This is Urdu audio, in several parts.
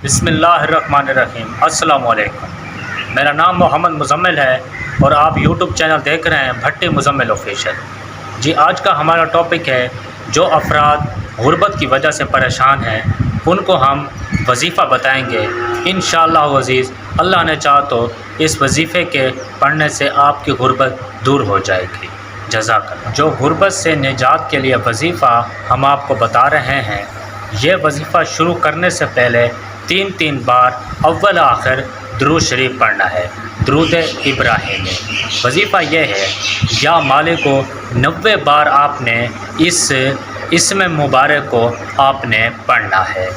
بسم اللہ الرحمن الرحیم۔ السلام علیکم، میرا نام محمد مزمل ہے اور آپ یوٹیوب چینل دیکھ رہے ہیں بھٹی مزمل آفیشیل۔ جی، آج کا ہمارا ٹاپک ہے جو افراد غربت کی وجہ سے پریشان ہیں ان کو ہم وظیفہ بتائیں گے انشاءاللہ عزیز۔ اللہ نے چاہا تو اس وظیفے کے پڑھنے سے آپ کی غربت دور ہو جائے گی۔ جزاک اللہ۔ جو غربت سے نجات کے لیے وظیفہ ہم آپ کو بتا رہے ہیں، یہ وظیفہ شروع کرنے سے پہلے تین بار اول آخر درود شریف پڑھنا ہے، درود ابراہیمی۔ وظیفہ یہ ہے، یا مالک کو 90 بار آپ نے اس اسم مبارک کو آپ نے پڑھنا ہے۔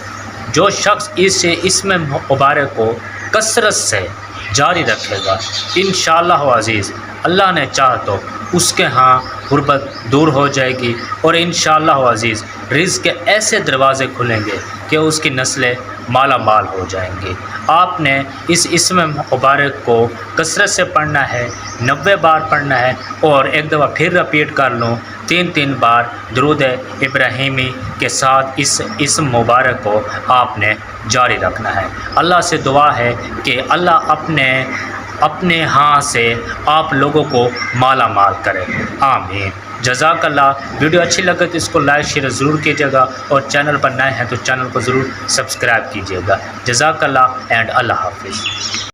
جو شخص اس اسم مبارک کو کثرت سے جاری رکھے گا انشاءاللہ عزیز، اللہ نے چاہا تو اس کے ہاں غربت دور ہو جائے گی اور انشاءاللہ عزیز رزق کے ایسے دروازے کھلیں گے کہ اس کی نسلیں مالا مال ہو جائیں گی۔ آپ نے اس اسم مبارک کو کثرت سے پڑھنا ہے، 90 بار پڑھنا ہے، اور ایک دفعہ پھر رپیٹ کر لوں، تین بار درود ابراہیمی کے ساتھ اس اسم مبارک کو آپ نے جاری رکھنا ہے۔ اللہ سے دعا ہے کہ اللہ اپنے ہاں سے آپ لوگوں کو مالا مال کرے، آمین۔ جزاک اللہ۔ ویڈیو اچھی لگے تو اس کو لائک شیئر ضرور کیجیے گا، اور چینل پر نئے ہیں تو چینل کو ضرور سبسکرائب کیجیے گا۔ جزاک اللہ اینڈ اللہ حافظ۔